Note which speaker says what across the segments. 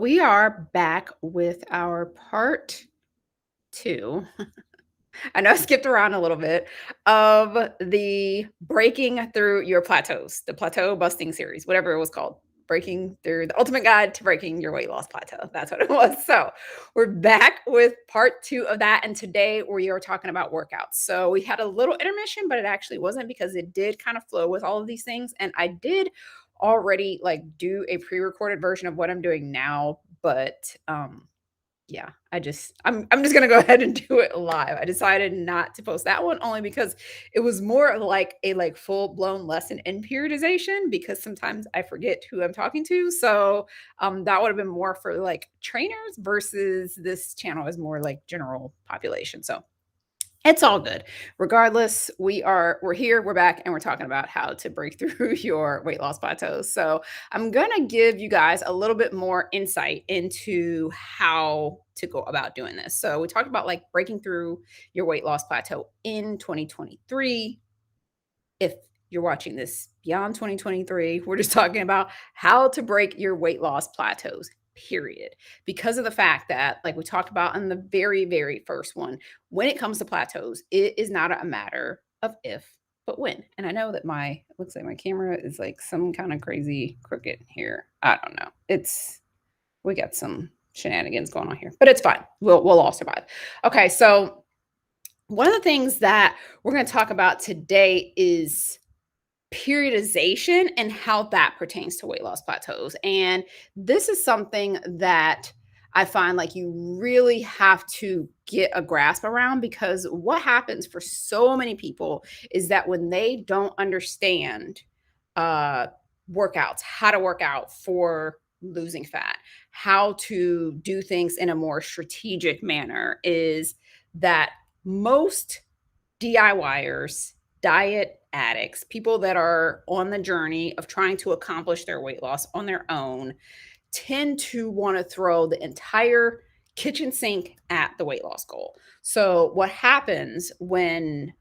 Speaker 1: We are back with our part 2. I know I skipped around a little bit of the breaking through your plateaus, the plateau busting series, whatever it was called. Breaking through the ultimate guide to breaking your weight loss plateau. That's what it was. So, we're back with part 2 of that. And today we are talking about workouts. So, we had a little intermission, but it actually wasn't because it did kind of flow with all of these things. And I did already like do a pre-recorded version of what I'm doing now, but yeah, I'm just gonna go ahead and do it live. I decided not to post that one only because it was more like a like full-blown lesson in periodization because sometimes I forget who I'm talking to. So that would have been more for like trainers versus this channel is more like general population. So it's all good. Regardless, we're here, we're back, and we're talking about how to break through your weight loss plateaus. So I'm gonna give you guys a little bit more insight into how to go about doing this. So we talked about like breaking through your weight loss plateau in 2023. If you're watching this beyond 2023, we're just talking about how to break your weight loss plateaus, period. Because of the fact that, like we talked about in the very, very first one, when it comes to plateaus, it is not a matter of if, but when. And I know that it looks like my camera is like some kind of crazy crooked here. I don't know. We got some shenanigans going on here, but it's fine. We'll all survive. Okay, so one of the things that we're going to talk about today is periodization and how that pertains to weight loss plateaus. And this is something that I find like you really have to get a grasp around because what happens for so many people is that when they don't understand workouts, how to work out for losing fat, how to do things in a more strategic manner, is that most DIYers, diet addicts, people that are on the journey of trying to accomplish their weight loss on their own, tend to want to throw the entire kitchen sink at the weight loss goal. So, what happens when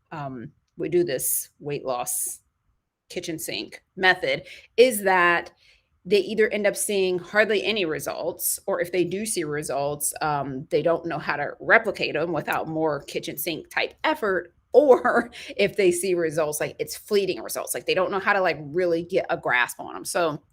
Speaker 1: we do this weight loss kitchen sink method is that they either end up seeing hardly any results, or if they do see results, they don't know how to replicate them without more kitchen sink type effort. Or if they see results, like it's fleeting results, like they don't know how to like really get a grasp on them. So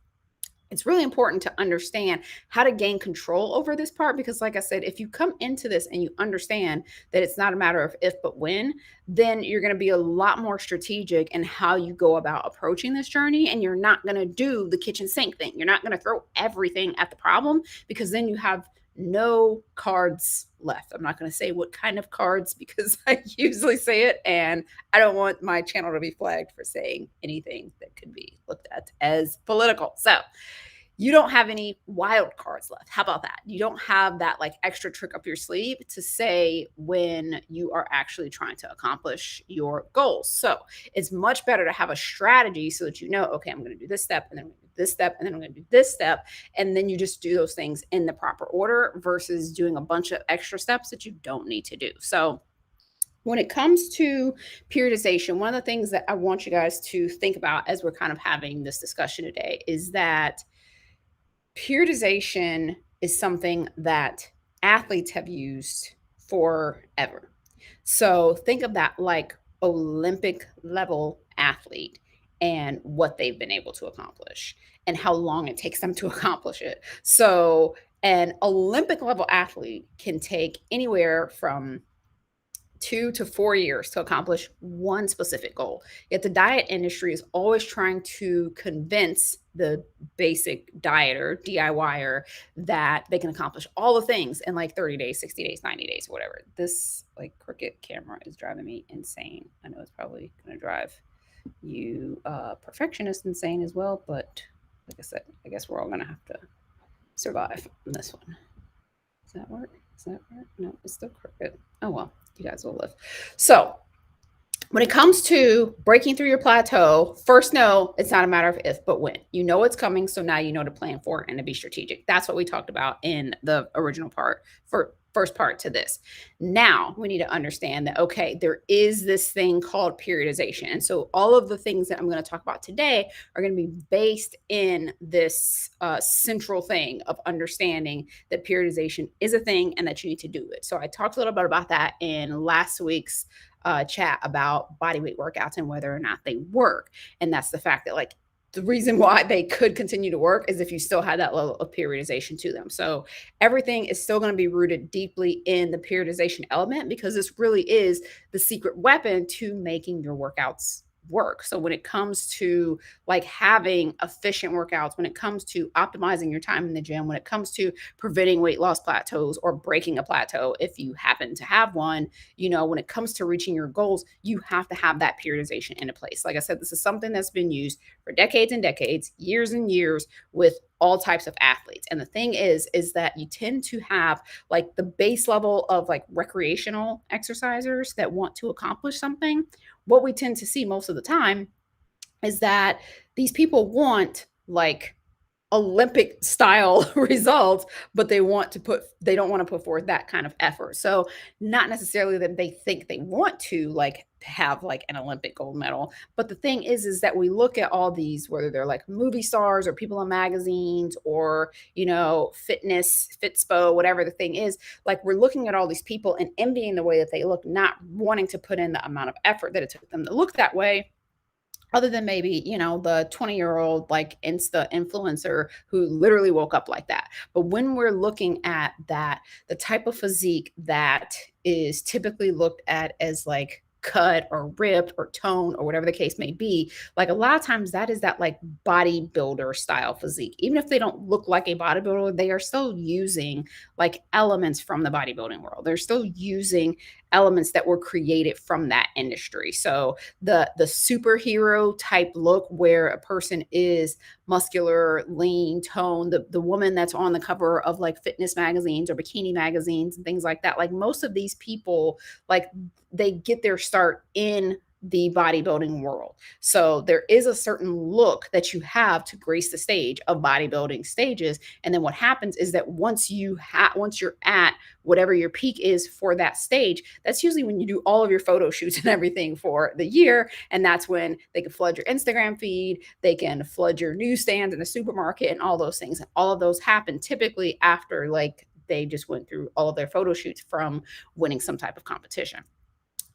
Speaker 1: it's really important to understand how to gain control over this part because like I said, if you come into this and you understand that it's not a matter of if but when, then you're going to be a lot more strategic in how you go about approaching this journey, and you're not going to do the kitchen sink thing. You're not going to throw everything at the problem because then you have no cards left. I'm not going to say what kind of cards because I usually say it and I don't want my channel to be flagged for saying anything that could be looked at as political. So you don't have any wild cards left. How about that? You don't have that like extra trick up your sleeve to say when you are actually trying to accomplish your goals. So it's much better to have a strategy so that you know, okay, I'm going to do this step and then I'm going to do this step and then I'm going to do this step. And then you just do those things in the proper order versus doing a bunch of extra steps that you don't need to do. So when it comes to periodization, one of the things that I want you guys to think about as we're kind of having this discussion today is that periodization is something that athletes have used forever. So think of that like Olympic level athlete and what they've been able to accomplish and how long it takes them to accomplish it. So an Olympic level athlete can take anywhere from 2 to 4 years to accomplish one specific goal. Yet the diet industry is always trying to convince the basic dieter, DIYer, that they can accomplish all the things in like 30 days, 60 days, 90 days, whatever. This like crooked camera is driving me insane. I know it's probably going to drive you perfectionists insane as well, but like I said, I guess we're all going to have to survive on this one. Does that work? Does that work? No, it's still crooked. Oh well, you guys will live. So when it comes to breaking through your plateau, first know it's not a matter of if, but when. You know it's coming, so now you know to plan for it and to be strategic. That's what we talked about in the original part for first part to this. Now we need to understand that, okay, there is this thing called periodization. And so all of the things that I'm going to talk about today are going to be based in this central thing of understanding that periodization is a thing and that you need to do it. So I talked a little bit about that in last week's chat about body weight workouts and whether or not they work. And that's the fact that, like, the reason why they could continue to work is if you still had that level of periodization to them. So everything is still going to be rooted deeply in the periodization element, because this really is the secret weapon to making your workouts work. So when it comes to like having efficient workouts, when it comes to optimizing your time in the gym, when it comes to preventing weight loss plateaus or breaking a plateau if you happen to have one, when it comes to reaching your goals, you have to have that periodization into place. Like I said, this is something that's been used for decades and decades, years and years, with all types of athletes. And the thing is that you tend to have like the base level of like recreational exercisers that want to accomplish something. What we tend to see most of the time is that these people want like Olympic style results, but they don't want to put forth that kind of effort. So not necessarily that they think they want to like have like an Olympic gold medal, but the thing is that we look at all these, whether they're like movie stars or people in magazines or, fitness, Fitspo, whatever the thing is, like we're looking at all these people and envying the way that they look, not wanting to put in the amount of effort that it took them to look that way, other than maybe, the 20-year-old like Insta influencer who literally woke up like that. But when we're looking at that, the type of physique that is typically looked at as like cut or ripped or toned or whatever the case may be, like a lot of times that is that like bodybuilder style physique. Even if they don't look like a bodybuilder, they are still using like elements from the bodybuilding world. They're still using elements that were created from that industry. So the superhero type look where a person is muscular, lean, toned, the woman that's on the cover of like fitness magazines or bikini magazines and things like that. Like most of these people, like they get their start in the bodybuilding world. So there is a certain look that you have to grace the stage of bodybuilding stages. And then what happens is that once you're at whatever your peak is for that stage, that's usually when you do all of your photo shoots and everything for the year. And that's when they can flood your Instagram feed, they can flood your newsstands in the supermarket and all those things. And all of those happen typically after like they just went through all of their photo shoots from winning some type of competition.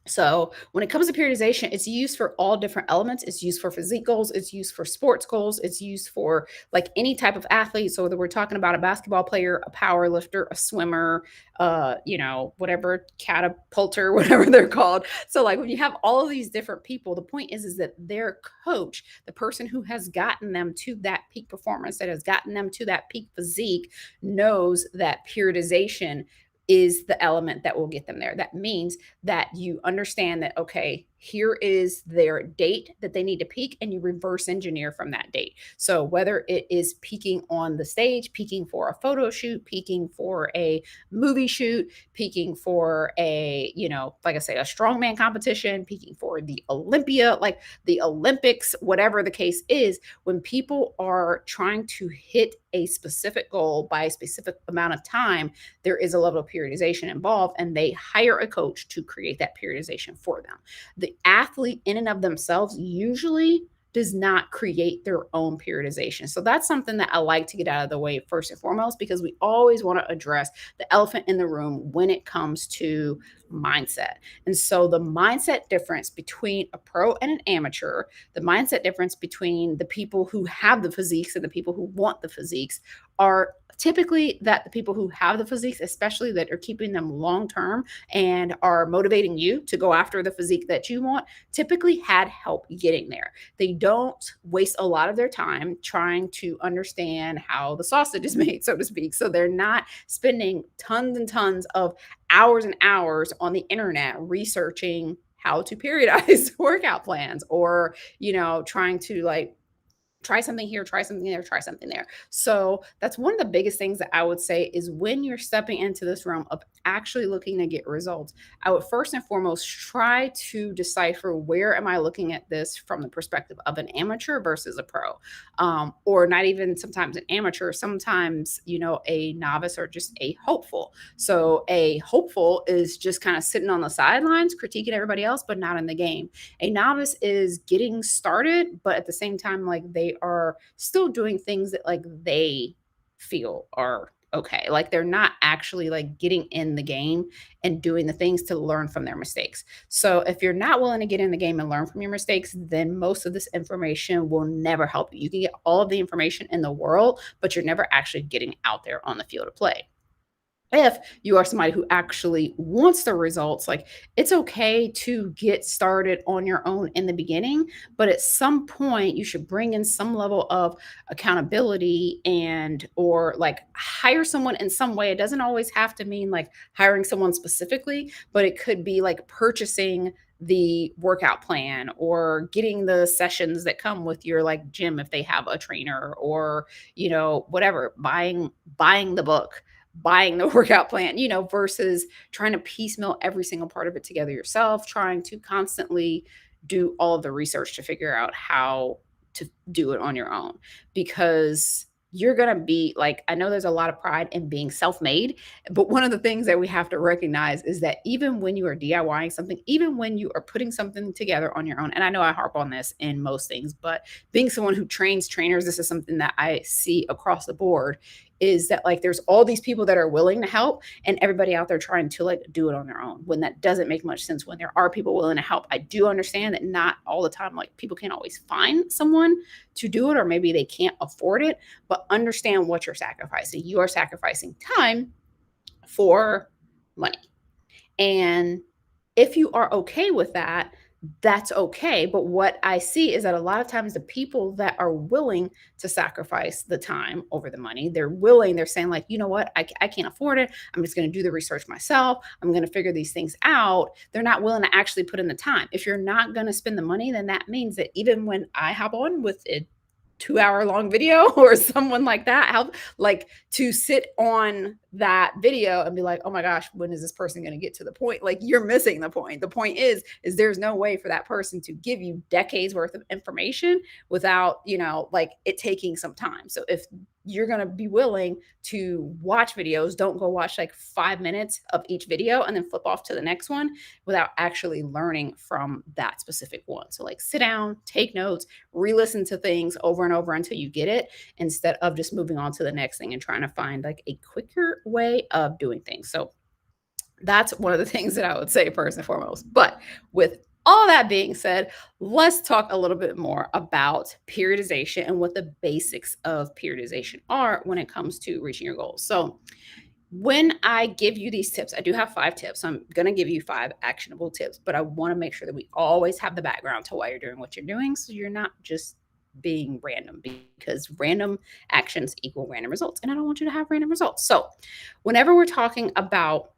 Speaker 1: So when it comes to periodization, it's used for all different elements. It's used for physique goals. It's used for sports goals. It's used for like any type of athlete. So whether we're talking about a basketball player, a power lifter, a swimmer, whatever, catapulter, whatever they're called. So like when you have all of these different people, the point is that their coach, the person who has gotten them to that peak performance, that has gotten them to that peak physique, knows that periodization is the element that will get them there. That means that you understand that, okay, here is their date that they need to peak, and you reverse engineer from that date. So whether it is peaking on the stage, peaking for a photo shoot, peaking for a movie shoot, peaking for a, like I say, a strongman competition, peaking for the Olympia, like the Olympics, whatever the case is, when people are trying to hit a specific goal by a specific amount of time, there is a level of periodization involved, and they hire a coach to create that periodization for them. The athlete in and of themselves usually does not create their own periodization. So that's something that I like to get out of the way first and foremost, because we always want to address the elephant in the room when it comes to mindset. And so the mindset difference between a pro and an amateur, the mindset difference between the people who have the physiques and the people who want the physiques, are typically that the people who have the physiques, especially that are keeping them long term and are motivating you to go after the physique that you want, typically had help getting there. They don't waste a lot of their time trying to understand how the sausage is made, so to speak. So they're not spending tons and tons of hours and hours on the internet researching how to periodize workout plans, or trying to like try something here, try something there, try something there. So that's one of the biggest things that I would say is when you're stepping into this realm of actually looking to get results, I would first and foremost try to decipher where am I looking at this from the perspective of an amateur versus a pro, or not even sometimes an amateur, sometimes, a novice or just a hopeful. So a hopeful is just kind of sitting on the sidelines, critiquing everybody else, but not in the game. A novice is getting started, but at the same time, like they are still doing things that like they feel are okay. Like they're not actually like getting in the game and doing the things to learn from their mistakes. So if you're not willing to get in the game and learn from your mistakes, then most of this information will never help you. You can get all of the information in the world, but you're never actually getting out there on the field of play. If you are somebody who actually wants the results, like it's okay to get started on your own in the beginning, but at some point you should bring in some level of accountability and or like hire someone in some way. It doesn't always have to mean like hiring someone specifically, but it could be like purchasing the workout plan or getting the sessions that come with your like gym if they have a trainer or whatever, buying the book, buying the workout plan, versus trying to piecemeal every single part of it together yourself, trying to constantly do all of the research to figure out how to do it on your own. Because you're going to be like, I know there's a lot of pride in being self made, but one of the things that we have to recognize is that even when you are DIYing something, even when you are putting something together on your own, and I know I harp on this in most things, but being someone who trains trainers, this is something that I see across the board is that like there's all these people that are willing to help and everybody out there trying to like do it on their own when that doesn't make much sense. When there are people willing to help, I do understand that not all the time like people can't always find someone to do it or maybe they can't afford it, but understand what you're sacrificing. You are sacrificing time for money. And if you are okay with that, that's okay. But what I see is that a lot of times the people that are willing to sacrifice the time over the money, they're saying, like, you know what, I can't afford it. I'm just going to do the research myself. I'm going to figure these things out. They're not willing to actually put in the time. If you're not going to spend the money, then that means that even when I hop on with it, 2-hour long video or someone like that, how like to sit on that video and be like, oh my gosh, when is this person going to get to the point? Like you're missing the point. The point is there's no way for that person to give you decades worth of information without, like it taking some time. So if you're going to be willing to watch videos, don't go watch like 5 minutes of each video and then flip off to the next one without actually learning from that specific one. So like sit down, take notes, re-listen to things over and over until you get it, instead of just moving on to the next thing and trying to find like a quicker way of doing things. So that's one of the things that I would say first and foremost. But with all that being said, let's talk a little bit more about periodization and what the basics of periodization are when it comes to reaching your goals. So when I give you these tips, I do have 5 tips. So I'm going to give you 5 actionable tips, but I want to make sure that we always have the background to why you're doing what you're doing. So you're not just being random, because random actions equal random results. And I don't want you to have random results. So whenever we're talking about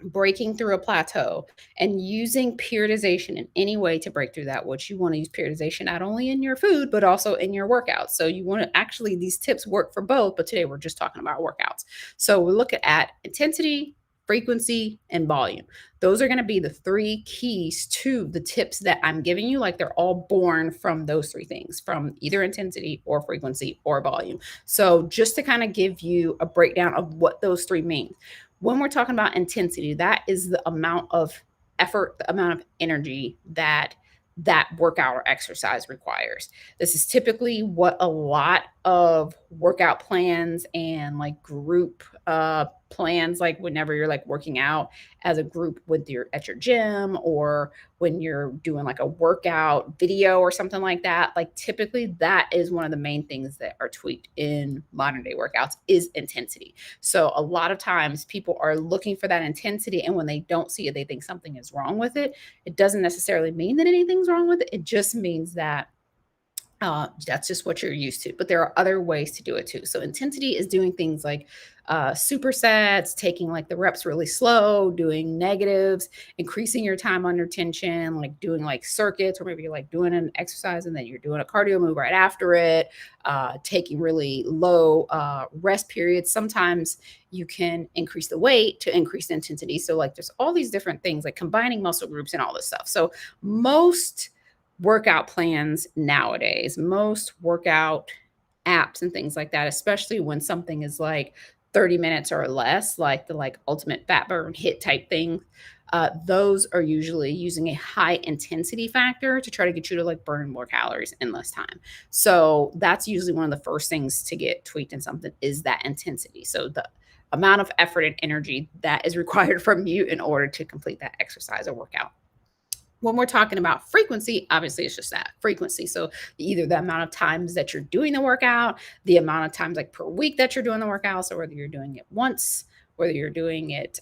Speaker 1: breaking through a plateau and using periodization in any way to break through that, which you want to use periodization not only in your food but also in your workouts. So you want to actually, these tips work for both, but today we're just talking about workouts. So we look at intensity, frequency, and volume. Those are going to be the 3 keys to the tips that I'm giving you. Like they're all born from those 3 things, from either intensity or frequency or volume. So just to kind of give you a breakdown of what those 3 mean. When we're talking about intensity, that is the amount of effort, the amount of energy that workout or exercise requires. This is typically what a lot of workout plans and like group plans, like whenever you're like working out as a group at your gym, or when you're doing like a workout video or something like that, like typically that is one of the main things that are tweaked in modern day workouts is intensity. So a lot of times people are looking for that intensity, and when they don't see it, they think something is wrong with it. It doesn't necessarily mean that anything's wrong with it. It just means that That's just what you're used to. But there are other ways to do it too. So intensity is doing things like supersets, taking like the reps really slow, doing negatives, increasing your time under tension, like doing like circuits, or maybe you're like doing an exercise and then you're doing a cardio move right after it, taking really low rest periods. Sometimes you can increase the weight to increase the intensity. So like there's all these different things, like combining muscle groups and all this stuff. So most workout plans nowadays, most workout apps and things like that, especially when something is like 30 minutes or less, like the like ultimate fat burn hit type thing, those are usually using a high intensity factor to try to get you to like burn more calories in less time. So that's usually one of the first things to get tweaked in something is that intensity. So the amount of effort and energy that is required from you in order to complete that exercise or workout. When we're talking about frequency, obviously it's just that frequency. So either the amount of times that you're doing the workout, the amount of times like per week that you're doing the workout. So whether you're doing it once, whether you're doing it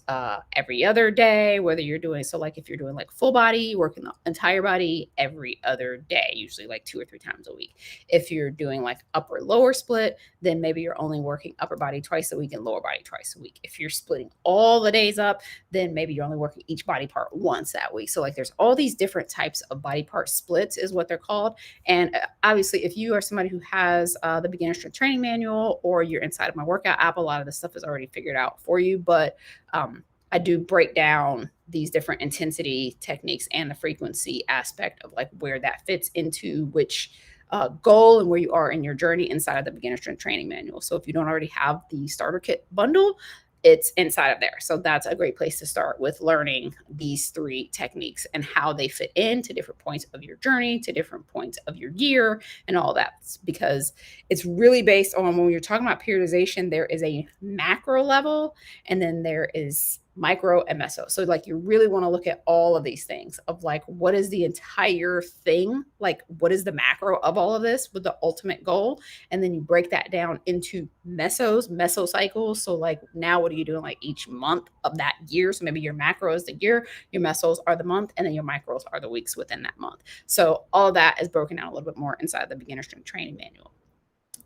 Speaker 1: every other day, whether you're doing so like if you're doing like full body, working the entire body every other day, usually like 2 or 3 times a week. If you're doing like upper lower split, then maybe you're only working upper body twice a week and lower body twice a week. If you're splitting all the days up, then maybe you're only working each body part once that week. So like there's all these different types of body part splits is what they're called. And obviously if you are somebody who has the beginner strength training manual or you're inside of my workout app, a lot of this stuff is already figured out for you. But I do break down these different intensity techniques and the frequency aspect of like where that fits into which goal and where you are in your journey inside of the beginner strength training manual. So if you don't already have the starter kit bundle, it's inside of there. So that's a great place to start with learning these 3 techniques and how they fit into different points of your journey, to different points of your year, and all that. Because it's really based on when you're talking about periodization, there is a macro level and then there is micro and meso. So like you really want to look at all of these things of like what is the entire thing, like what is the macro of all of this with the ultimate goal, and then you break that down into mesocycles. So like now what are you doing like each month of that year? So maybe your macro is the year, your mesos are the month, and then your micros are the weeks within that month. So all of that is broken down a little bit more inside the beginner strength training manual.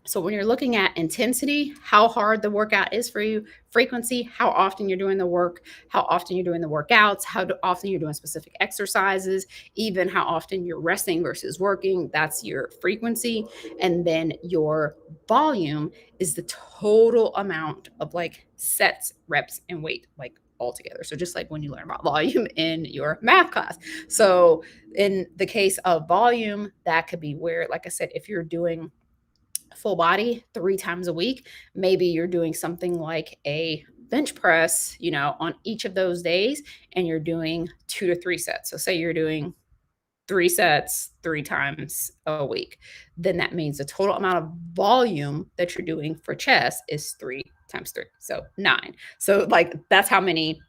Speaker 1: So when you're looking at intensity, how hard the workout is for you, frequency, how often you're doing the work, how often you're doing the workouts, how often you're doing specific exercises, even how often you're resting versus working, that's your frequency. And then your volume is the total amount of like sets, reps, and weight, like all together. So just like when you learn about volume in your math class. So in the case of volume, that could be where, like I said, if you're doing full body 3 times a week, maybe you're doing something like a bench press, on each of those days, and you're doing 2 to 3 sets. So say you're doing 3 sets 3 times a week. Then that means the total amount of volume that you're doing for chest is 3 times 3. So 9. So like that's how many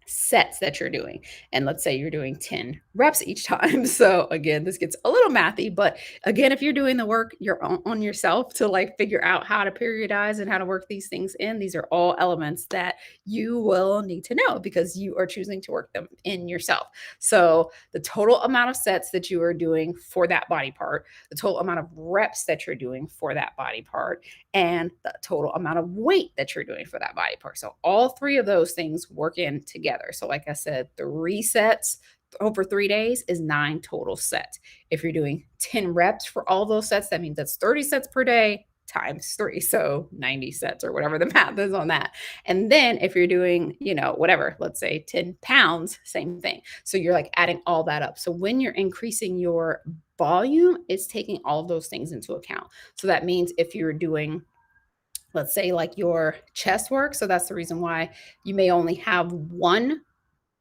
Speaker 1: sets that you're doing. And let's say you're doing 10 reps each time. So again, this gets a little mathy, but again, if you're doing the work, you're on yourself to like figure out how to periodize and how to work these things in. These are all elements that you will need to know because you are choosing to work them in yourself. So the total amount of sets that you are doing for that body part, the total amount of reps that you're doing for that body part, and the total amount of weight that you're doing for that body part. So all 3 of those things work in together. So like I said, 3 sets over 3 days is 9 total sets. If you're doing 10 reps for all those sets, that means that's 30 sets per day times 3. So 90 sets or whatever the math is on that. And then if you're doing, whatever, let's say 10 pounds, same thing. So you're like adding all that up. So when you're increasing your volume, it's taking all of those things into account. So that means if you're doing, let's say like your chest work, so that's the reason why you may only have 1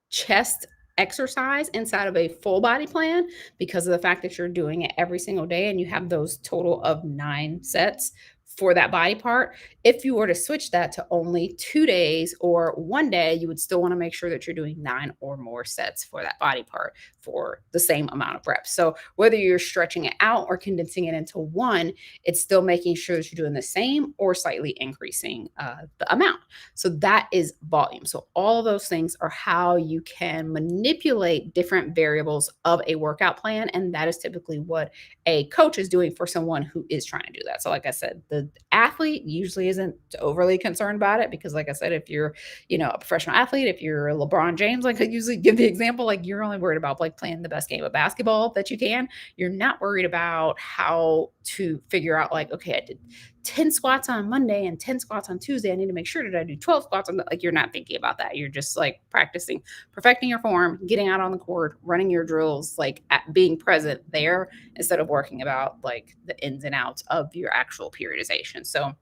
Speaker 1: chest exercise inside of a full body plan because of the fact that you're doing it every single day and you have those total of 9 sets for that body part. If you were to switch that to only 2 days or 1 day, you would still want to make sure that you're doing 9 or more sets for that body part for the same amount of reps. So whether you're stretching it out or condensing it into one, it's still making sure that you're doing the same or slightly increasing the amount. So that is volume. So all of those things are how you can manipulate different variables of a workout plan. And that is typically what a coach is doing for someone who is trying to do that. So like I said, the athlete usually isn't overly concerned about it because like I said, if you're, a professional athlete, if you're LeBron James, like I usually give the example, like you're only worried about like playing the best game of basketball that you can. You're not worried about how to figure out like, okay, I did 10 squats on Monday and 10 squats on Tuesday. I need to make sure that I do 12 squats on like you're not thinking about that. You're just like practicing, perfecting your form, getting out on the court, running your drills, like being present there instead of working about like the ins and outs of your actual periodization. So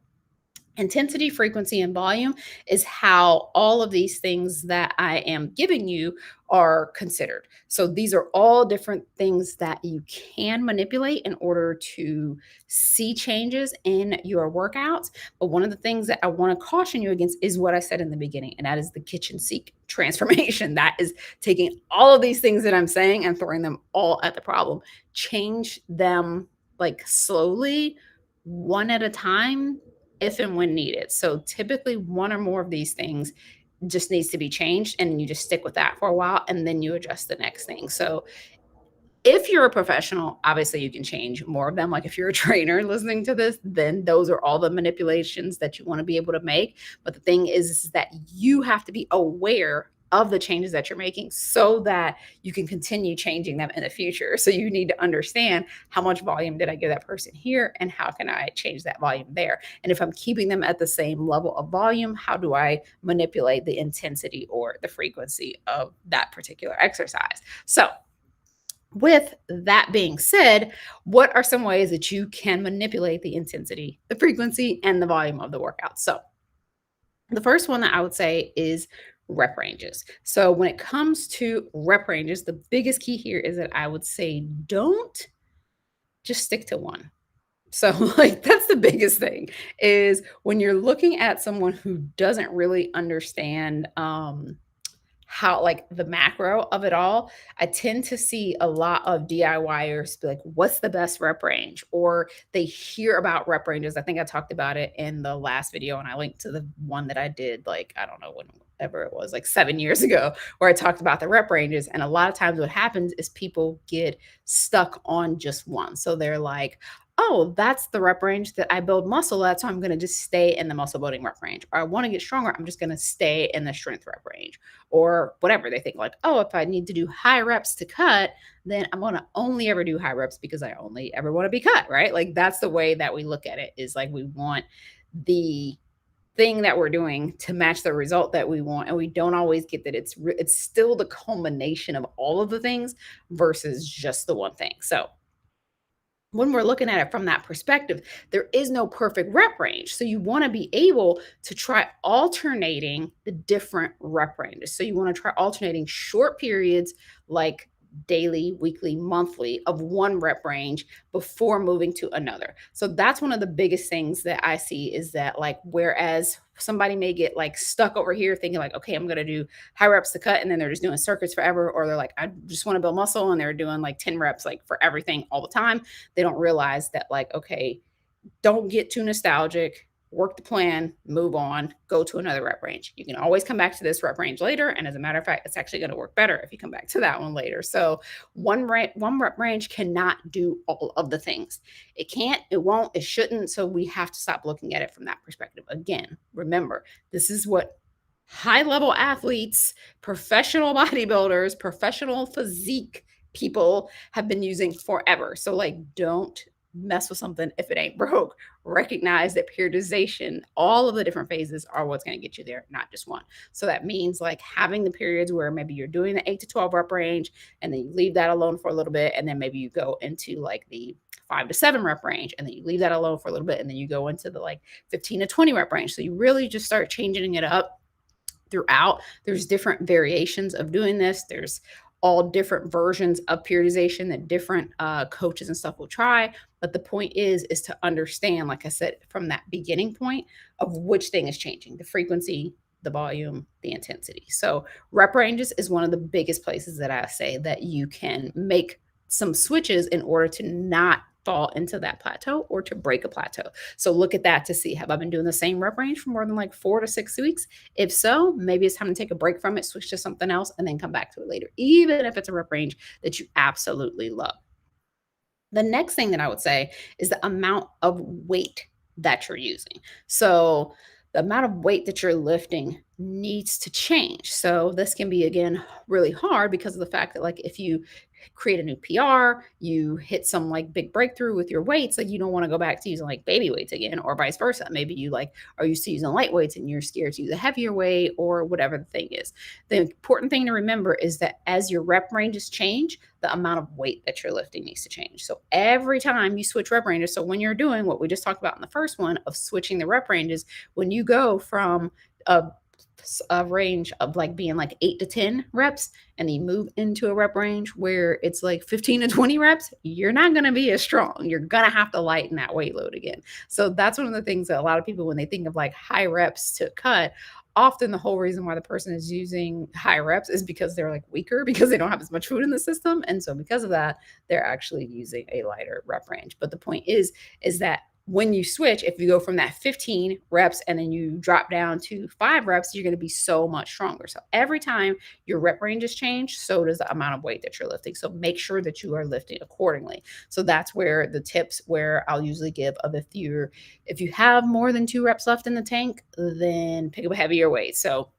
Speaker 1: intensity, frequency, and volume is how all of these things that I am giving you are considered. So these are all different things that you can manipulate in order to see changes in your workouts. But one of the things that I want to caution you against is what I said in the beginning, and that is the kitchen sink transformation. That is taking all of these things that I'm saying and throwing them all at the problem. Change them like slowly, one at a time, if and when needed. So typically one or more of these things just needs to be changed and you just stick with that for a while and then you adjust the next thing. So if you're a professional, obviously you can change more of them. Like if you're a trainer listening to this, then those are all the manipulations that you want to be able to make. But the thing is that you have to be aware of the changes that you're making so that you can continue changing them in the future. So you need to understand how much volume did I give that person here and how can I change that volume there? And if I'm keeping them at the same level of volume, how do I manipulate the intensity or the frequency of that particular exercise? So with that being said, what are some ways that you can manipulate the intensity, the frequency, and the volume of the workout? So, the first one that I would say is rep ranges. So, when it comes to rep ranges, the biggest key here is that I would say don't just stick to one. So, like, that's the biggest thing is when you're looking at someone who doesn't really understand, how like the macro of it all, I tend to see a lot of DIYers be like, what's the best rep range? Or they hear about rep ranges. I think I talked about it in the last video and I linked to the one that I did like, I don't know, whenever it was, like 7 years ago, where I talked about the rep ranges. And a lot of times what happens is people get stuck on just one. So they're like, oh, that's the rep range that I build muscle at. So I'm going to just stay in the muscle building rep range. Or I want to get stronger. I'm just going to stay in the strength rep range or whatever. They think like, oh, if I need to do high reps to cut, then I'm going to only ever do high reps because I only ever want to be cut, right? Like that's the way that we look at it is like we want the thing that we're doing to match the result that we want. And we don't always get that it's still the culmination of all of the things versus just the one thing. So when we're looking at it from that perspective, there is no perfect rep range. So you want to be able to try alternating the different rep ranges. So you want to try alternating short periods like daily, weekly, monthly of one rep range before moving to another. So that's one of the biggest things that I see is that like whereas somebody may get like stuck over here thinking like, okay, I'm going to do high reps to cut and then they're just doing circuits forever, or they're like, I just want to build muscle and they're doing like 10 reps like for everything all the time. They don't realize that like, okay, don't get too nostalgic, work the plan, move on, go to another rep range. You can always come back to this rep range later. And as a matter of fact, it's actually going to work better if you come back to that one later. So one rep range cannot do all of the things. It can't, it won't, it shouldn't. So we have to stop looking at it from that perspective. Again, remember, this is what high level athletes, professional bodybuilders, professional physique people have been using forever. So like, don't mess with something if it ain't broke. Recognize that periodization, all of the different phases are what's going to get you there, not just one. So that means like having the periods where maybe you're doing the 8 to 12 rep range and then you leave that alone for a little bit. And then maybe you go into like the 5 to 7 rep range and then you leave that alone for a little bit. And then you go into the like 15 to 20 rep range. So you really just start changing it up throughout. There's different variations of doing this. There's all different versions of periodization that different coaches and stuff will try. But the point is to understand, like I said, from that beginning point of which thing is changing, the frequency, the volume, the intensity. So rep ranges is one of the biggest places that I say that you can make some switches in order to not fall into that plateau or to break a plateau. So look at that to see, have I been doing the same rep range for more than like 4 to 6 weeks? If so, maybe it's time to take a break from it, switch to something else, and then come back to it later, even if it's a rep range that you absolutely love. The next thing that I would say is the amount of weight that you're using. So, the amount of weight that you're lifting needs to change. So, this can be again really hard because of the fact that, like, if you create a new PR, you hit some like big breakthrough with your weights, like you don't want to go back to using like baby weights again, or vice versa. Maybe you like are used to using light weights and you're scared to use a heavier weight, or whatever the thing is. The important thing to remember is that as your rep ranges change, the amount of weight that you're lifting needs to change. So every time you switch rep ranges, so when you're doing what we just talked about in the first one of switching the rep ranges, when you go from a range of like being like 8 to 10 reps and you move into a rep range where it's like 15 to 20 reps, you're not going to be as strong. You're going to have to lighten that weight load again. So that's one of the things that a lot of people, when they think of like high reps to cut, often the whole reason why the person is using high reps is because they're like weaker because they don't have as much food in the system. And so because of that, they're actually using a lighter rep range. But the point is that when you switch, if you go from that 15 reps and then you drop down to 5 reps, you're going to be so much stronger. So every time your rep ranges change, so does the amount of weight that you're lifting. So make sure that you are lifting accordingly. So that's where the tips where I'll usually give of if you have more than 2 reps left in the tank, then pick up a heavier weight. So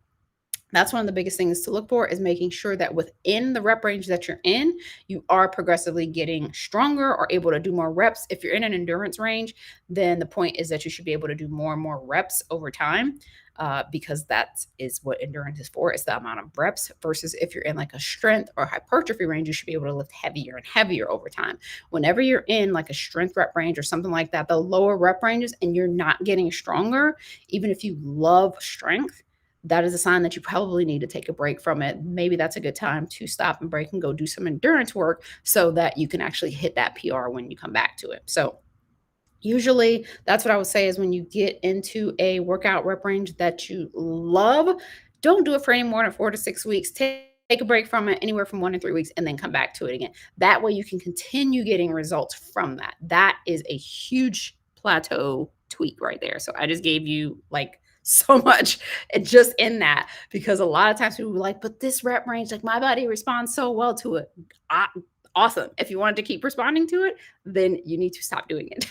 Speaker 1: that's one of the biggest things to look for is making sure that within the rep range that you're in, you are progressively getting stronger or able to do more reps. If you're in an endurance range, then the point is that you should be able to do more and more reps over time, because that is what endurance is for, is the amount of reps, versus if you're in like a strength or hypertrophy range, you should be able to lift heavier and heavier over time. Whenever you're in like a strength rep range or something like that, the lower rep ranges and you're not getting stronger, even if you love strength, that is a sign that you probably need to take a break from it. Maybe that's a good time to stop and break and go do some endurance work so that you can actually hit that PR when you come back to it. So usually that's what I would say is when you get into a workout rep range that you love, don't do it for any more than 4 to 6 weeks. Take a break from it anywhere from 1 to 3 weeks and then come back to it again. That way you can continue getting results from that. That is a huge plateau tweak right there. So I just gave you like so much just in that, because a lot of times people are like, but this rep range, like my body responds so well to it. I, awesome. If you wanted to keep responding to it, then you need to stop doing it.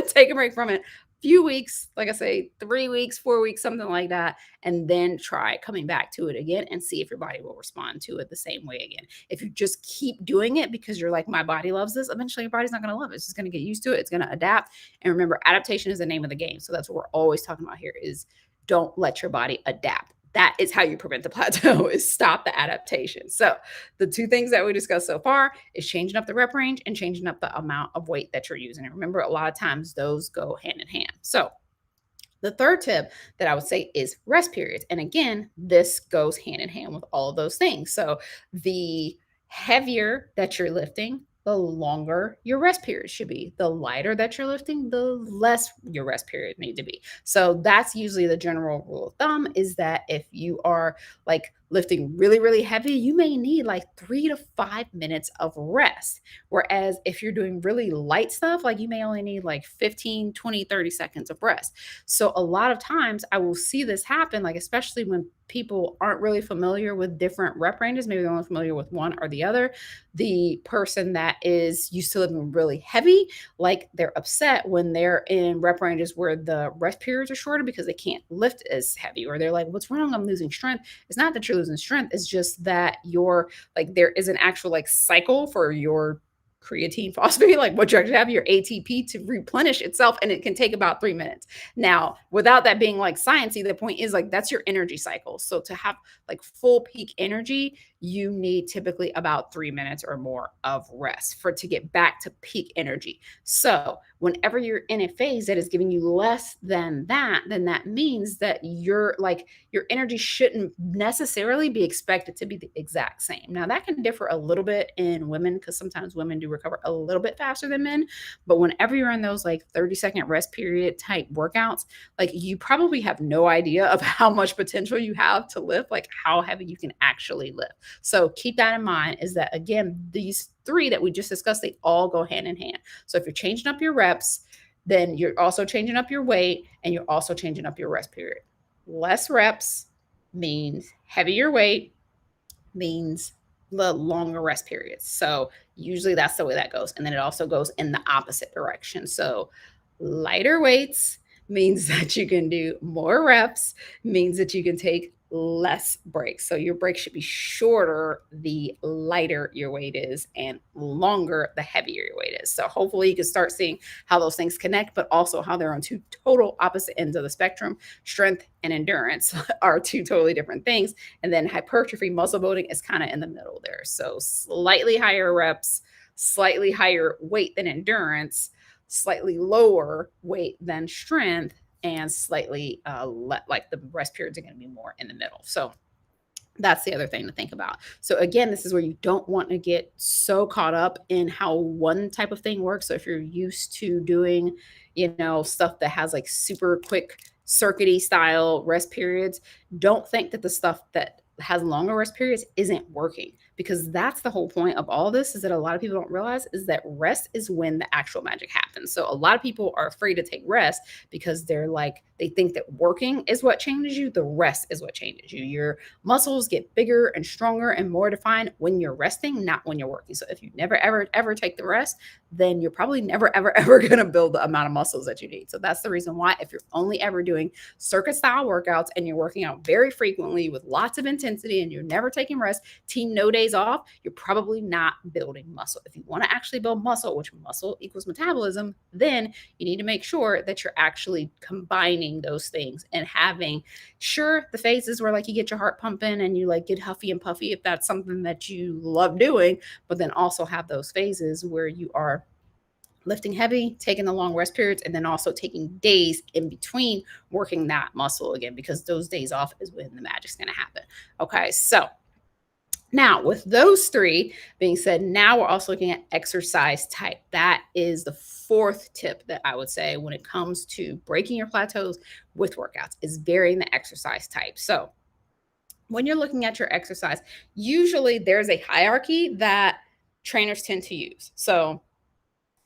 Speaker 1: Take a break from it. Few weeks, like I say, 3 weeks, 4 weeks, something like that, and then try coming back to it again and see if your body will respond to it the same way again. If you just keep doing it because you're like, my body loves this, eventually your body's not going to love it. It's just going to get used to it. It's going to adapt. And remember, adaptation is the name of the game. So that's what we're always talking about here is don't let your body adapt. That is how you prevent the plateau, is stop the adaptation. So the two things that we discussed so far is changing up the rep range and changing up the amount of weight that you're using. And remember, a lot of times those go hand in hand. So the third tip that I would say is rest periods. And again, this goes hand in hand with all of those things. So the heavier that you're lifting, the longer your rest period should be. The lighter that you're lifting, the less your rest period need to be. So that's usually the general rule of thumb, is that if you are like lifting really, really heavy, you may need like 3 to 5 minutes of rest. Whereas if you're doing really light stuff, like you may only need like 15, 20, 30 seconds of rest. So a lot of times I will see this happen, like especially when people aren't really familiar with different rep ranges, maybe they're only familiar with one or the other. The person that is used to living really heavy, like they're upset when they're in rep ranges where the rest periods are shorter because they can't lift as heavy, or they're like, what's wrong? I'm losing strength. It's not that you're losing strength. It's just that you're like, there is an actual like cycle for your creatine phosphate, like what you actually have, your ATP, to replenish itself, and it can take about 3 minutes. Now, without that being like sciencey, the point is like that's your energy cycle. So to have like full peak energy, you need typically about 3 minutes or more of rest for to get back to peak energy. So Whenever you're in a phase that is giving you less than that, then that means that your energy shouldn't necessarily be expected to be the exact same. Now, that can differ a little bit in women because sometimes women do recover a little bit faster than men. But whenever you're in those like 30-second rest period type workouts, like you probably have no idea of how much potential you have to lift, like how heavy you can actually lift. So keep that in mind is that again, these three that we just discussed, they all go hand in hand. So if you're changing up your reps, then you're also changing up your weight and you're also changing up your rest period. Less reps means heavier weight, means the longer rest periods. So usually that's the way that goes. And then it also goes in the opposite direction. So lighter weights means that you can do more reps, means that you can take less breaks. So your break should be shorter the lighter your weight is and longer the heavier your weight is. So hopefully you can start seeing how those things connect, but also how they're on two total opposite ends of the spectrum. Strength and endurance are two totally different things. And then hypertrophy, muscle building is kind of in the middle there. So slightly higher reps, slightly higher weight than endurance, slightly lower weight than strength, and slightly like the rest periods are going to be more in the middle. So that's the other thing to think about. So again, this is where you don't want to get so caught up in how one type of thing works. So if you're used to doing, stuff that has like super quick circuity style rest periods, don't think that the stuff that has longer rest periods isn't working, because that's the whole point of all this, is that a lot of people don't realize is that rest is when the actual magic happens. So a lot of people are afraid to take rest because they think that working is what changes you. The rest is what changes you. Your muscles get bigger and stronger and more defined when you're resting, not when you're working. So if you never, ever take the rest, then you're probably never, ever going to build the amount of muscles that you need. So that's the reason why, if you're only ever doing circuit style workouts and you're working out very frequently with lots of intensity and you're never taking rest, team no days off, you're probably not building muscle. If you want to actually build muscle, which muscle equals metabolism, then you need to make sure that you're actually combining those things and having, sure, the phases where like you get your heart pumping and you like get huffy and puffy if that's something that you love doing, but then also have those phases where you are lifting heavy, taking the long rest periods, and then also taking days in between working that muscle again, because those days off is when the magic's going to happen. Okay, so now, with those three being said, now we're also looking at exercise type. That is the fourth tip that I would say when it comes to breaking your plateaus with workouts, is varying the exercise type. So when you're looking at your exercise, usually there's a hierarchy that trainers tend to use. So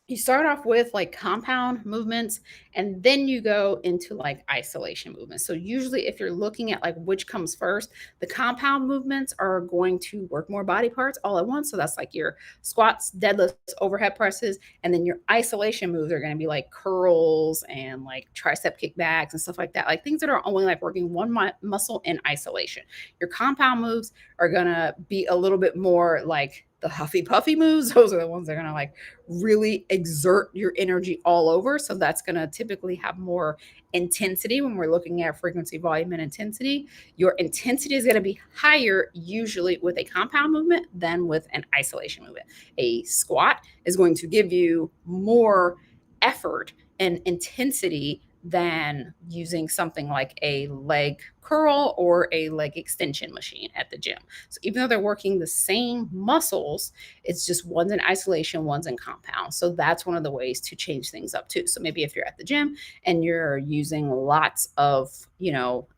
Speaker 1: you start off with like compound movements and then you go into like isolation movements. So usually if you're looking at like which comes first, the compound movements are going to work more body parts all at once. So that's like your squats, deadlifts, overhead presses, and then your isolation moves are going to be like curls and like tricep kickbacks and stuff like that. Like things that are only like working one muscle in isolation. Your compound moves are going to be a little bit more like the huffy puffy moves. Those are the ones that are going to like really exert your energy all over. So that's going to typically have more intensity when we're looking at frequency, volume, and intensity. Your intensity is going to be higher usually with a compound movement than with an isolation movement. A squat is going to give you more effort and intensity than using something like a leg curl or a leg extension machine at the gym. So even though they're working the same muscles, it's just one's in isolation, one's in compound. So that's one of the ways to change things up too. So maybe if you're at the gym and you're using lots of,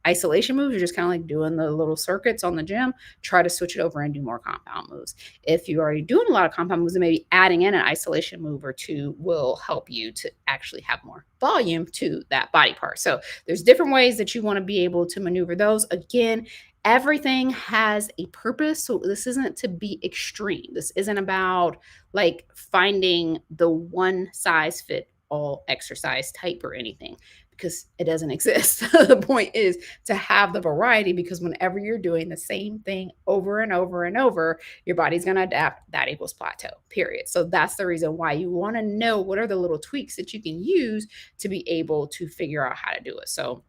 Speaker 1: isolation moves, you're just kind of like doing the little circuits on the gym, try to switch it over and do more compound moves. If you're already doing a lot of compound moves, then maybe adding in an isolation move or two will help you to actually have more volume to that body part. So there's different ways that you want to be able to maneuver those. Again, everything has a purpose. So this isn't to be extreme. This isn't about like finding the one size fit all exercise type or anything, because it doesn't exist. The point is to have the variety, because whenever you're doing the same thing over and over and over, your body's going to adapt. That equals plateau, period. So that's the reason why you want to know what are the little tweaks that you can use to be able to figure out how to do it. So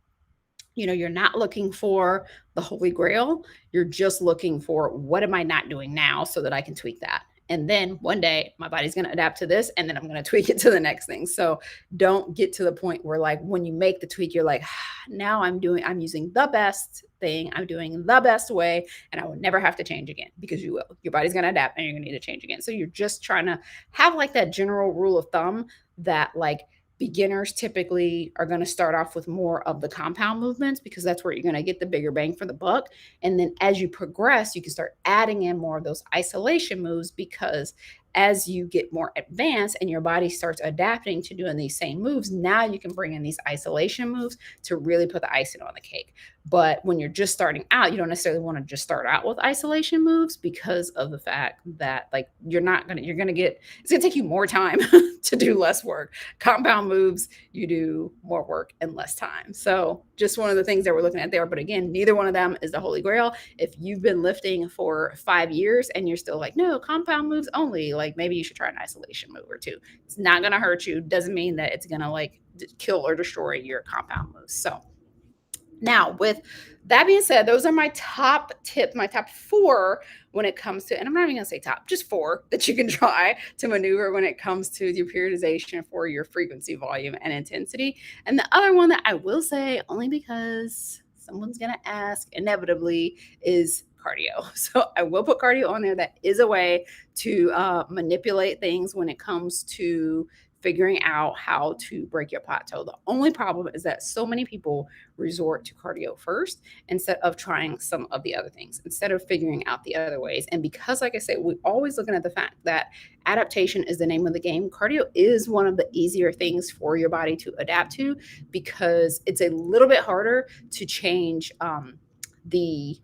Speaker 1: you're not looking for the holy grail. You're just looking for, what am I not doing now so that I can tweak that? And then one day my body's going to adapt to this and then I'm going to tweak it to the next thing. So don't get to the point where like when you make the tweak, you're like, now I'm using the best thing. I'm doing the best way and I will never have to change again because you will. Your body's going to adapt and you're going to need to change again. So you're just trying to have like that general rule of thumb that like beginners typically are going to start off with more of the compound movements because that's where you're going to get the bigger bang for the buck. And then as you progress, you can start adding in more of those isolation moves because as you get more advanced and your body starts adapting to doing these same moves, now you can bring in these isolation moves to really put the icing on the cake. But when you're just starting out, you don't necessarily want to just start out with isolation moves because of the fact that like you're going to get, it's going to take you more time to do less work. Compound moves, you do more work in less time. So just one of the things that we're looking at there. But again, neither one of them is the holy grail. If you've been lifting for 5 years and you're still like, no, compound moves only, like maybe you should try an isolation move or two. It's not going to hurt you. Doesn't mean that it's going to like kill or destroy your compound moves. So now, with that being said, those are my top tips, my top 4 when it comes to, and I'm not even going to say top, just 4 that you can try to maneuver when it comes to your periodization for your frequency, volume, and intensity. And the other one that I will say, only because someone's going to ask inevitably, is cardio. So I will put cardio on there. That is a way to manipulate things when it comes to figuring out how to break your plateau. The only problem is that so many people resort to cardio first instead of trying some of the other things, instead of figuring out the other ways. And because, like I said, we're always looking at the fact that adaptation is the name of the game, cardio is one of the easier things for your body to adapt to because it's a little bit harder to change the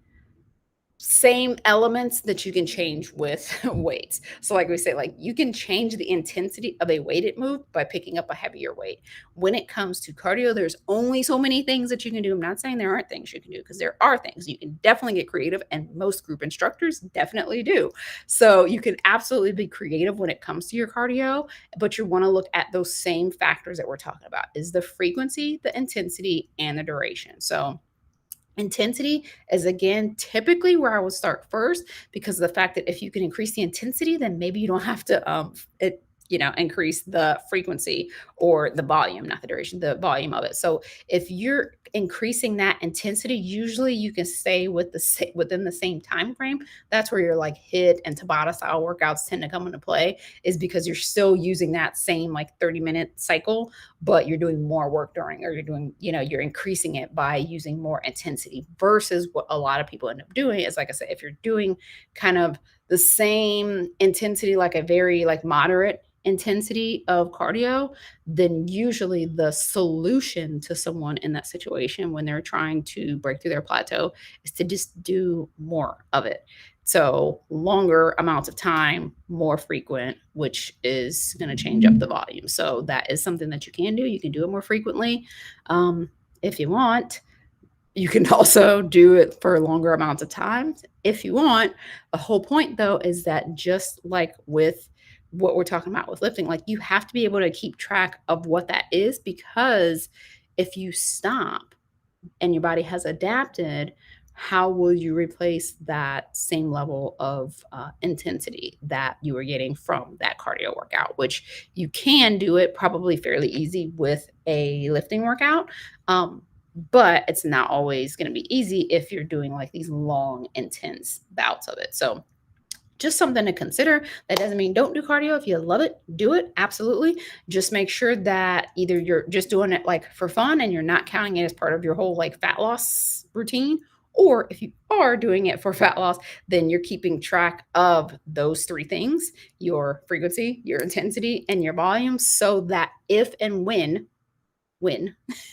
Speaker 1: same elements that you can change with weights. So like we say, like you can change the intensity of a weighted move by picking up a heavier weight. When it comes to cardio, there's only so many things that you can do. I'm not saying there aren't things you can do because there are things. You can definitely get creative and most group instructors definitely do. So you can absolutely be creative when it comes to your cardio, but you want to look at those same factors that we're talking about is the frequency, the intensity, and the duration. So intensity is again typically where I would start first because of the fact that if you can increase the intensity, then maybe you don't have to increase the frequency or the volume, not the duration, the volume of it. So if you're increasing that intensity, usually you can stay within the same time frame. That's where your like HIIT and Tabata style workouts tend to come into play, is because you're still using that same like 30-minute cycle, but you're doing more work during, or you're doing, you're increasing it by using more intensity versus what a lot of people end up doing is, like I said, if you're doing kind of the same intensity, like a very like moderate intensity of cardio, then usually the solution to someone in that situation when they're trying to break through their plateau is to just do more of it. So longer amounts of time, more frequent, which is going to change up the volume. So that is something that you can do. You can do it more frequently if you want. You can also do it for longer amounts of time if you want. The whole point, though, is that just like with what we're talking about with lifting, like you have to be able to keep track of what that is, because if you stop and your body has adapted, how will you replace that same level of intensity that you were getting from that cardio workout? Which you can do it probably fairly easy with a lifting workout. But it's not always going to be easy if you're doing like these long, intense bouts of it. So just something to consider. That doesn't mean don't do cardio. If you love it, do it. Absolutely. Just make sure that either you're just doing it like for fun and you're not counting it as part of your whole like fat loss routine, or if you are doing it for fat loss, then you're keeping track of those 3 things: your frequency, your intensity, and your volume, so that if and when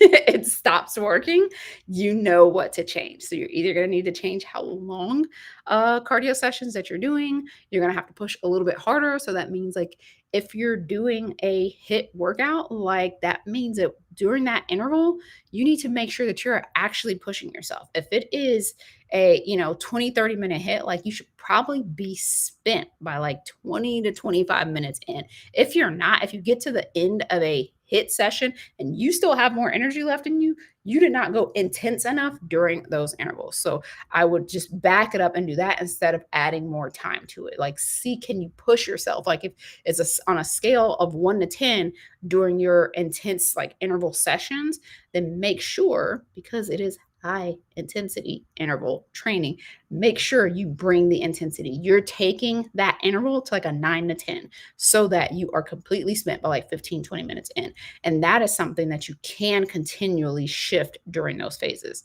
Speaker 1: it stops working, you know what to change. So you're either going to need to change how long cardio sessions that you're doing. You're going to have to push a little bit harder. So that means like if you're doing a HIIT workout, like that means that during that interval, you need to make sure that you're actually pushing yourself. If it is a, 20-30 minute hit, like you should probably be spent by like 20 to 25 minutes in. If you're not, if you get to the end of a hit session and you still have more energy left in you, you did not go intense enough during those intervals. So I would just back it up and do that instead of adding more time to it. Like, see, can you push yourself? Like, if it's on a scale of 1 to 10 during your intense like interval sessions, then make sure, because it is high intensity interval training, make sure you bring the intensity. You're taking that interval to like a 9 to 10 so that you are completely spent by like 15, 20 minutes in. And that is something that you can continually shift during those phases.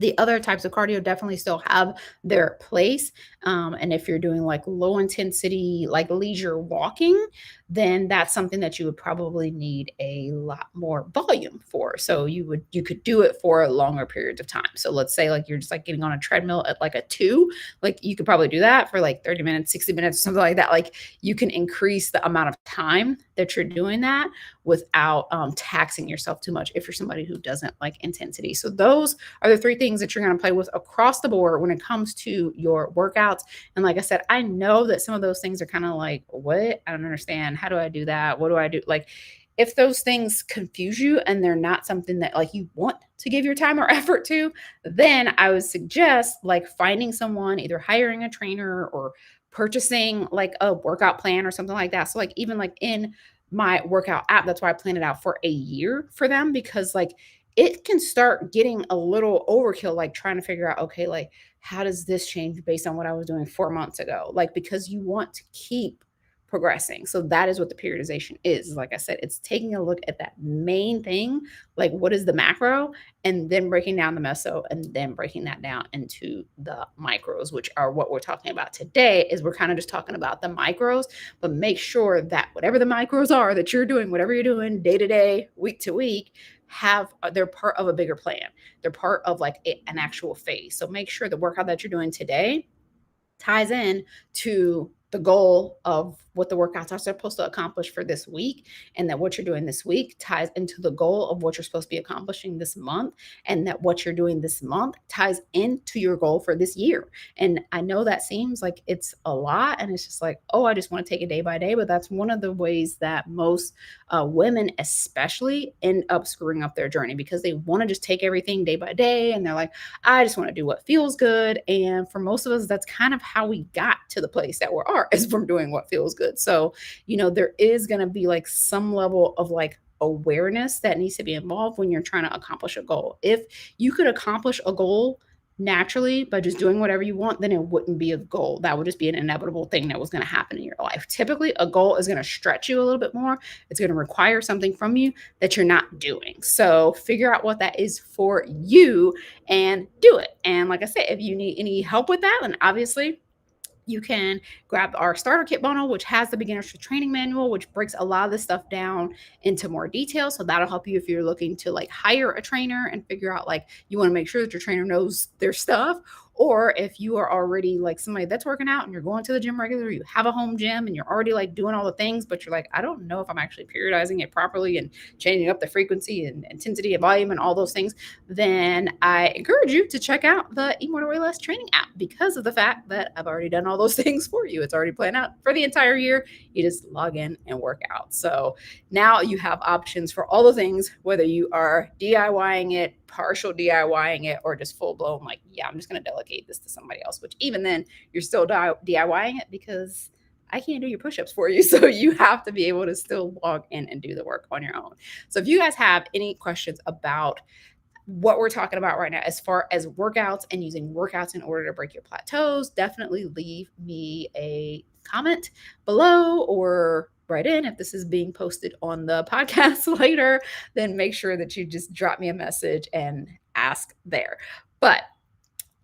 Speaker 1: The other types of cardio definitely still have their place. And if you're doing like low intensity, like leisure walking, then that's something that you would probably need a lot more volume for. So you could do it for longer periods of time. So let's say like you're just like getting on a treadmill at like a 2, like you could probably do that for like 30 minutes, 60 minutes, something like that. Like you can increase the amount of time that you're doing that without taxing yourself too much if you're somebody who doesn't like intensity. So those are the 3 things that you're going to play with across the board when it comes to your workouts. And like I said, I know that some of those things are kind of like, what? I don't understand. How do I do that? What do I do? Like, if those things confuse you and they're not something that like you want to give your time or effort to, then I would suggest like finding someone, either hiring a trainer or purchasing like a workout plan or something like that. So like even like in my workout app, that's why I planned it out for a year for them, because like it can start getting a little overkill, like trying to figure out, okay, like how does this change based on what I was doing 4 months ago? Like, because you want to keep progressing. So that is what the periodization is. Like I said, it's taking a look at that main thing, like what is the macro, and then breaking down the meso, and then breaking that down into the micros, which are what we're talking about today. Is we're kind of just talking about the micros, but make sure that whatever the micros are that you're doing, whatever you're doing day to day, week to week, they're part of a bigger plan. They're part of like an actual phase. So make sure the workout that you're doing today ties in to the goal of what the workouts are supposed to accomplish for this week, and that what you're doing this week ties into the goal of what you're supposed to be accomplishing this month, and that what you're doing this month ties into your goal for this year. And I know that seems like it's a lot, and it's just like, oh, I just want to take it day by day, but that's one of the ways that most women especially end up screwing up their journey, because they want to just take everything day by day, and they're like, I just want to do what feels good. And for most of us, that's kind of how we got to the place that we are, is from doing what feels good. So, there is going to be like some level of like awareness that needs to be involved when you're trying to accomplish a goal. If you could accomplish a goal naturally by just doing whatever you want, then it wouldn't be a goal. That would just be an inevitable thing that was going to happen in your life. Typically, a goal is going to stretch you a little bit more. It's going to require something from you that you're not doing. So figure out what that is for you and do it. And like I said, if you need any help with that, then obviously you can grab our starter kit bundle, which has the beginner's training manual, which breaks a lot of this stuff down into more detail. So that'll help you if you're looking to like hire a trainer and figure out like you want to make sure that your trainer knows their stuff. Or if you are already like somebody that's working out and you're going to the gym regularly, you have a home gym and you're already like doing all the things, but you're like, I don't know if I'm actually periodizing it properly and changing up the frequency and intensity and volume and all those things, then I encourage you to check out the Eat More to Weigh Less training app, because of the fact that I've already done all those things for you. It's already planned out for the entire year. You just log in and work out. So now you have options for all the things, whether you are DIYing it, partial DIYing it, or just full blown like, yeah, I'm just going to delegate this to somebody else, which even then you're still DIYing it, because I can't do your push-ups for you. So you have to be able to still log in and do the work on your own. So if you guys have any questions about what we're talking about right now, as far as workouts and using workouts in order to break your plateaus, definitely leave me a comment below, or write in. If this is being posted on the podcast later, then make sure that you just drop me a message and ask there. But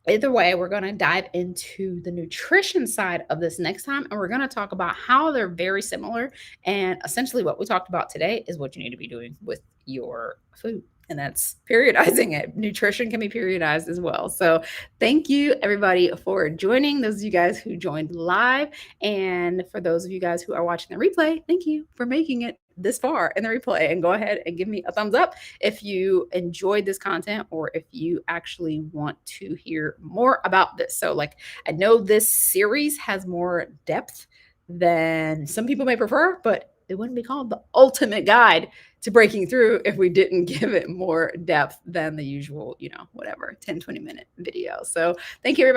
Speaker 1: either way, we're going to dive into the nutrition side of this next time, and we're going to talk about how they're very similar. And essentially what we talked about today is what you need to be doing with your food, and that's periodizing it. Nutrition can be periodized as well. So thank you everybody for joining. Those of you guys who joined live, and for those of you guys who are watching the replay, thank you for making it this far in the replay and go ahead and give me a thumbs up if you enjoyed this content or if you actually want to hear more about this. So, like, I know this series has more depth than some people may prefer, but it wouldn't be called the ultimate guide to breaking through if we didn't give it more depth than the usual, whatever, 10, 20-minute video. So, thank you, everybody.